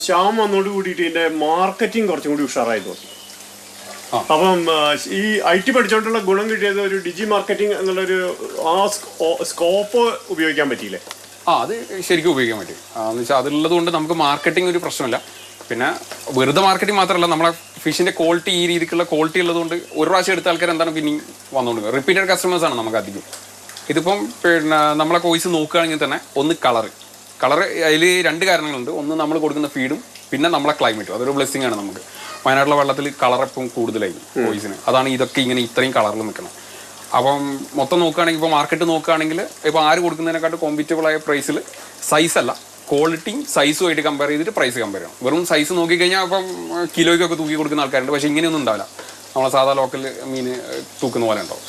ശ്യാം വന്നോട് കൂടിയിട്ട് ഇതിന്റെ മാർക്കറ്റിംഗ് കുറച്ചും കൂടി ഉഷാറായി തോന്നി. അപ്പം ഈ IT പഠിച്ചുകൊണ്ടുള്ള ഗുണം കിട്ടിയത് ഒരു ഡിജി മാർക്കറ്റിംഗ് എന്നുള്ളൊരു ആ സ്കോപ്പ് ഉപയോഗിക്കാൻ പറ്റിയില്ലേ? അത് ശരിക്കും ഉപയോഗിക്കാൻ പറ്റും. എന്ന് വെച്ചാൽ അതുള്ളത് കൊണ്ട് നമുക്ക് മാർക്കറ്റിംഗ് ഒരു പ്രശ്നമില്ല. പിന്നെ വെറുതെ മാർക്കറ്റിംഗ് മാത്രമല്ല, നമ്മളെ ഫിഷിന്റെ ക്വാളിറ്റി ഈ രീതിക്കുള്ള ക്വാളിറ്റി ഉള്ളതുകൊണ്ട് ഒരു പ്രാവശ്യം എടുത്ത ആൾക്കാർ എന്താണ് പിന്നെ വന്നുകൊണ്ട് റിപ്പീറ്റഡ് കസ്റ്റമേഴ്സ് ആണ് നമുക്ക് അധികം. ഇതിപ്പം പിന്നെ നമ്മളെ കോഴ്സ് നോക്കുകയാണെങ്കിൽ തന്നെ ഒന്ന് കളർ അതിൽ 2 കാരണങ്ങളുണ്ട്. ഒന്ന് നമ്മൾ കൊടുക്കുന്ന ഫീഡും പിന്നെ നമ്മളെ ക്ലൈമറ്റും. അതൊരു ബ്ലെസ്സിങ് ആണ് നമുക്ക്. വയനാട്ടിലെ വെള്ളത്തിൽ കളർ എപ്പം കൂടുതലായി കോഴ്സിന്. അതാണ് ഇതൊക്കെ ഇങ്ങനെ ഇത്രയും കളറിൽ നിൽക്കുന്നത്. അപ്പം മൊത്തം നോക്കുകയാണെങ്കിൽ ഇപ്പോൾ മാർക്കറ്റ് നോക്കുകയാണെങ്കിൽ ഇപ്പോൾ ആര് കൊടുക്കുന്നതിനെക്കാട്ടും കോമ്പറ്റബിൾ ആയ പ്രൈസിൽ സൈസ് അല്ല ക്വാളിറ്റിയും സൈസുമായിട്ട് കമ്പയർ ചെയ്തിട്ട് പ്രൈസ് കമ്പയർ ചെയ്യണം. വെറും സൈസ് നോക്കിക്കഴിഞ്ഞാൽ ഇപ്പം കിലോയ്ക്കൊക്കെ തൂക്കി കൊടുക്കുന്ന ആൾക്കാരുണ്ട്. പക്ഷേ ഇങ്ങനെയൊന്നും ഉണ്ടാവില്ല. നമ്മളെ സാധാ ലോക്കൽ മീൻ തൂക്കുന്ന പോലെ ഉണ്ടാവും.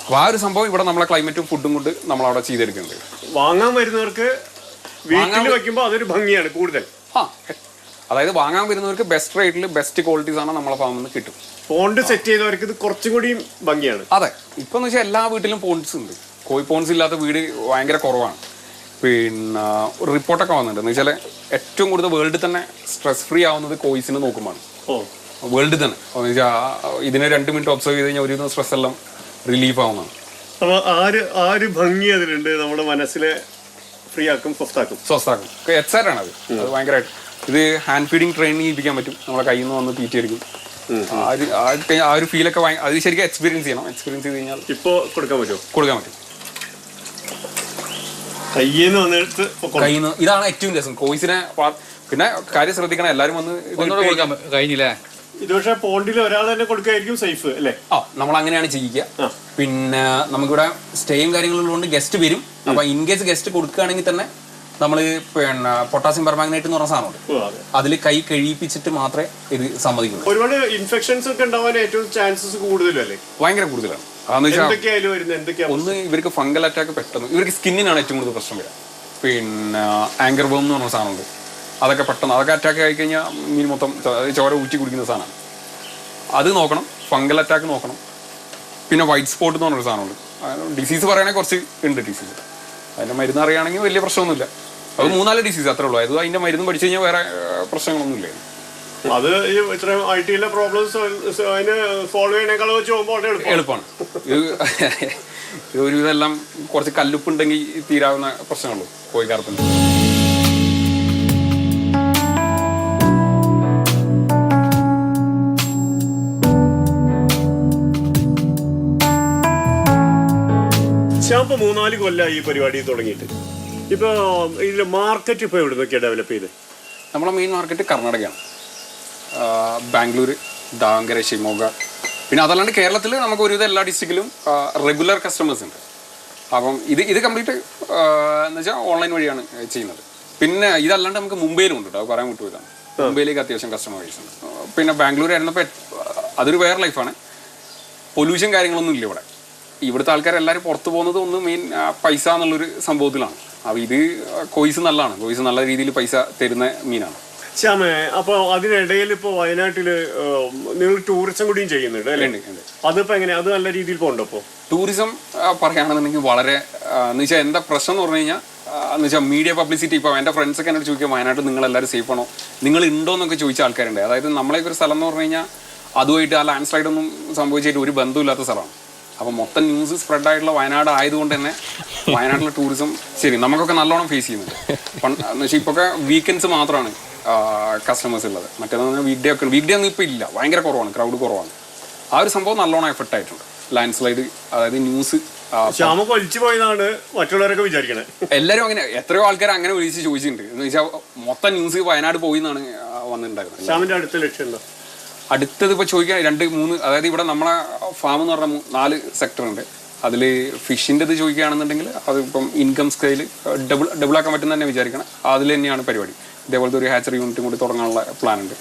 അപ്പോൾ ആ ഒരു സംഭവം ഇവിടെ നമ്മളെ ക്ലൈമറ്റും ഫുഡും കൊണ്ട് നമ്മളവിടെ ചെയ്തെടുക്കുന്നുണ്ട്. വാങ്ങാൻ വരുന്നവർക്ക് വീട്ടിൽ വെക്കുമ്പോൾ അതൊരു ഭംഗിയാണ് കൂടുതൽ. അതായത് വാങ്ങാൻ വരുന്നവർക്ക് ബെസ്റ്റ് റേറ്റിൽ ബെസ്റ്റ് ക്വാളിറ്റീസ് ആണ് നമ്മളെ ഫാമിൽ നിന്ന് കിട്ടും. പോണ്ട് സെറ്റ് ചെയ്തവർക്ക് ഇത് കുറച്ചും കൂടി ഭംഗിയാണ്. അതെ, ഇപ്പം എന്ന് വെച്ചാൽ എല്ലാ വീട്ടിലും പോണ്ട്സ് ഉണ്ട്. കോഴി പോണ്ട്സ് ഇല്ലാത്ത വീട് ഭയങ്കര കുറവാണ്. പിന്നെ റിപ്പോർട്ടൊക്കെ വന്നിട്ടുണ്ട്. എന്ന് വെച്ചാൽ ഏറ്റവും കൂടുതൽ വേൾഡിൽ തന്നെ സ്ട്രെസ് ഫ്രീ ആവുന്നത് കോഴ്സിന് നോക്കുമ്പോഴാണ്. വേൾഡിൽ തന്നെ എന്ന് വെച്ചാൽ ഇതിനെ 2 മിനിറ്റ് ഒബ്സർവ് ചെയ്ത് കഴിഞ്ഞാൽ ഒരു സ്ട്രെസ് എല്ലാം റിലീഫ് ആവുന്നതാണ്. അപ്പോൾ ആര് ഭംഗി അതിലുണ്ട്, നമ്മുടെ മനസ്സിലെ ഫ്രീ ആക്കും, സ്വസ്ഥാക്കും. എക്സൈറ്റാണ് അത് ഭയങ്കരമായിട്ട്. ഇത് ഹാൻഡ് ഫീഡിങ് ട്രെയിനിങ് ചെയ്യിപ്പിക്കാൻ പറ്റും. നമ്മളെ കയ്യിൽ നിന്ന് വന്ന് തീറ്റയായിരിക്കും. ആ ഒരു ഫീലൊക്കെ അത് ശരിക്കും എക്സ്പീരിയൻസ് ചെയ്യണം. എക്സ്പീരിയൻസ് ചെയ്ത് കഴിഞ്ഞാൽ ഇപ്പോൾ കൊടുക്കാൻ പറ്റും. കയ്യിൽ നിന്ന് ഇതാണ് ഏറ്റവും രസം കോഴ്സിനെ. പിന്നെ കാര്യം ശ്രദ്ധിക്കണം, എല്ലാവരും വന്ന് കഴിഞ്ഞില്ലേ. ഇത് പക്ഷേ പോണ്ടിൽ ഒരാൾ തന്നെ കൊടുക്കുകയായിരിക്കും സേഫ് അല്ലേ? നമ്മൾ അങ്ങനെയാണ് ചെയ്യിക്കുക. പിന്നെ നമുക്കിവിടെ സ്റ്റേയും കാര്യങ്ങളുള്ളതുകൊണ്ട് ഗസ്റ്റ് വരും. അപ്പൊ ഇൻ കേസ് ഗസ്റ്റ് കൊടുക്കുകയാണെങ്കിൽ തന്നെ നമ്മൾ പിന്നെ പൊട്ടാസ്യം പെർമാഗ്നേറ്റ് എന്ന് പറഞ്ഞ സാധനമുണ്ട്. അതിൽ കൈ കഴിയിപ്പിച്ചിട്ട് മാത്രമേ ഇത് സമ്മതിക്കുള്ളൂ. ഒരുപാട് ഇൻഫെക്ഷൻസ് ഒക്കെ ഉണ്ടാവാൻ ഏറ്റവും ചാൻസസ് കൂടുതലല്ലേ? ഭയങ്കര കൂടുതലാണ്. ഒന്ന് ഇവർക്ക് ഫംഗൽ അറ്റാക്ക് പെട്ടെന്ന്, ഇവർക്ക് സ്കിന്നിനാണ് ഏറ്റവും കൂടുതൽ പ്രശ്നം വരിക. പിന്നെ ആങ്കർ വേം എന്ന് പറഞ്ഞ സാധനമുണ്ട്. അതൊക്കെ പെട്ടെന്ന് അറ്റാക്ക് ആയി കഴിഞ്ഞാൽ മീൻ മൊത്തം ചോര ഊറ്റി കുടിക്കുന്ന സാധനമാണ്. അത് നോക്കണം. ഫംഗൽ അറ്റാക്ക് നോക്കണം. പിന്നെ വൈറ്റ് സ്പോട്ട് എന്ന് പറഞ്ഞൊരു സാധനമുണ്ട്. ഡിസീസ് പറയുകയാണെങ്കിൽ കുറച്ച് ഉണ്ട് ഡിസീസ്. അതിൻ്റെ മരുന്ന് അറിയുകയാണെങ്കിൽ വലിയ പ്രശ്നമൊന്നുമില്ല. അത് 3-4 ഡിസീസ് അത്രേ ഉള്ളൂ. അത് അതിൻ്റെ മരുന്ന് പഠിച്ചു കഴിഞ്ഞാൽ വേറെ പ്രശ്നങ്ങളൊന്നുമില്ല. അത് ഇത്രയും IT പ്രോബ്ലംസ് അതിന് സോൾവ് ചെയ്യണേക്കാൾ വെച്ച് പോകുമ്പോൾ എളുപ്പമാണ്. ഇത് ഒരുവിധമെല്ലാം കുറച്ച് കല്ലുപ്പുണ്ടെങ്കിൽ തീരാവുന്ന പ്രശ്നമുള്ളൂ കോഴിക്കാർപ്പിന്. ഇപ്പൊ 3-4 കൊല്ലമായി ഈ പരിപാടി തുടങ്ങിയിട്ട്. ഇപ്പൊ ഇതിന്റെ മാർക്കറ്റ് ഇപ്പൊ എവിടെ നിന്നൊക്കെയാണ് ഡെവലപ്പ് ചെയ്ത്? നമ്മളെ മെയിൻ മാർക്കറ്റ് കർണാടകയാണ്. ബാംഗ്ലൂർ, ദാവങ്കര, ഷിമോഗ. പിന്നെ അതല്ലാണ്ട് കേരളത്തിൽ നമുക്ക് ഒരുവിധം എല്ലാ ഡിസ്ട്രിക്റ്റിലും റെഗുലർ കസ്റ്റമേഴ്സ് ഉണ്ട്. അപ്പം ഇത് കംപ്ലീറ്റ് എന്ന് വെച്ചാൽ ഓൺലൈൻ വഴിയാണ് ചെയ്യുന്നത്. പിന്നെ ഇതല്ലാണ്ട് നമുക്ക് മുംബൈയിലും ഉണ്ട്. അത് പറയാൻ വിട്ടുപോയതാണ്. മുംബൈയിലേക്ക് അത്യാവശ്യം കസ്റ്റമേഴ്സ് ഉണ്ട്. പിന്നെ ബാംഗ്ലൂർ ആയിരുന്നപ്പോൾ അതൊരു വേറെ ലൈഫാണ്. പൊല്യൂഷൻ കാര്യങ്ങളൊന്നും ഇല്ല ഇവിടെ. ഇവിടുത്തെ ആൾക്കാരെല്ലാവരും പുറത്തു പോകുന്നത് ഒന്ന് മെയിൻ പൈസ എന്നുള്ളൊരു സംഭവത്തിലാണ്. അപ്പോൾ ഇത് കോഴ്സ് നല്ലതാണ്. കോഴ്സ് നല്ല രീതിയിൽ പൈസ തരുന്ന മീനാണ്. ശ്യാമേ, അപ്പോൾ അതിനിടയിൽ ഇപ്പോൾ വയനാട്ടിൽ നിങ്ങൾ ടൂറിസം കൂടിയും ചെയ്യുന്നുണ്ട് അല്ലേ? അതിപ്പോൾ എങ്ങനെയാണ്? അത് നല്ല രീതിയിൽ പോകണ്ടോ? ഇപ്പോൾ ടൂറിസം പറയുകയാണെന്നുണ്ടെങ്കിൽ വളരെ എന്ന് വെച്ചാൽ എന്താ പ്രശ്നം എന്ന് പറഞ്ഞു കഴിഞ്ഞാൽ എന്ന് വെച്ചാൽ മീഡിയ പബ്ലിസിറ്റി. ഇപ്പോൾ എൻ്റെ ഫ്രണ്ട്സൊക്കെ എന്നോട് ചോദിക്കുക, വയനാട്ടിൽ നിങ്ങളെല്ലാവരും സേഫ് ആണോ, നിങ്ങൾ ഉണ്ടോ എന്നൊക്കെ ചോദിച്ച ആൾക്കാരുണ്ട്. അതായത് നമ്മളേക്കൊരു സ്ഥലം എന്ന് പറഞ്ഞു കഴിഞ്ഞാൽ അതുമായിട്ട് ആ ലാൻഡ് സ്ലൈഡൊന്നും സംഭവിച്ചിട്ട് ഒരു ബന്ധമില്ലാത്ത സ്ഥലമാണ്. അപ്പം മൊത്തം ന്യൂസ് സ്പ്രെഡായിട്ടുള്ള വയനാട് ആയതുകൊണ്ട് തന്നെ വയനാട്ടിലെ ടൂറിസം ശരി നമുക്കൊക്കെ നല്ലോണം ഫേസ് ചെയ്യുന്നുണ്ട്. എന്ന് വെച്ചാൽ ഇപ്പോൾ വീക്കെൻഡ്സ് മാത്രമാണ് കസ്റ്റമേഴ്സ് ഉള്ളത്. മറ്റേന്ന് വീക്ക് ഡേ ഒന്നും ഇപ്പോൾ ഇല്ല. ഭയങ്കര കുറവാണ്, ക്രൗഡ് കുറവാണ്. ആ ഒരു സംഭവം നല്ലോണം എഫക്റ്റ് ആയിട്ടുണ്ട്. ലാൻഡ് സ്ലൈഡ്, അതായത് ന്യൂസ് ഒലിച്ചു പോയതാണ് മറ്റുള്ളവരൊക്കെ വിചാരിക്കണേ. എല്ലാവരും അങ്ങനെ എത്രയോ ആൾക്കാർ അങ്ങനെ വിളിച്ച് ചോദിച്ചിട്ടുണ്ട്. എന്ന് വെച്ചാൽ മൊത്തം ന്യൂസ് വയനാട് പോയി എന്നാണ് വന്നിട്ടുണ്ടായിരുന്നത്. അടുത്തത് ഇപ്പോൾ ചോദിക്കാൻ 2-3, അതായത് ഇവിടെ നമ്മളെ ഫാം എന്ന് പറഞ്ഞാൽ 4 സെക്ടർ ഉണ്ട്. അതിൽ ഫിഷിൻ്റെത് ചോദിക്കുകയാണെന്നുണ്ടെങ്കിൽ അതിപ്പം ഇൻകം സ്കെയിൽ ഡബിൾ ആക്കാൻ പറ്റുന്ന തന്നെ വിചാരിക്കണം. അതിൽ തന്നെയാണ് പരിപാടി. ഇതേപോലത്തെ ഒരു ഹാച്ചറി യൂണിറ്റും കൂടി തുടങ്ങാനുള്ള പ്ലാൻ ഉണ്ട്.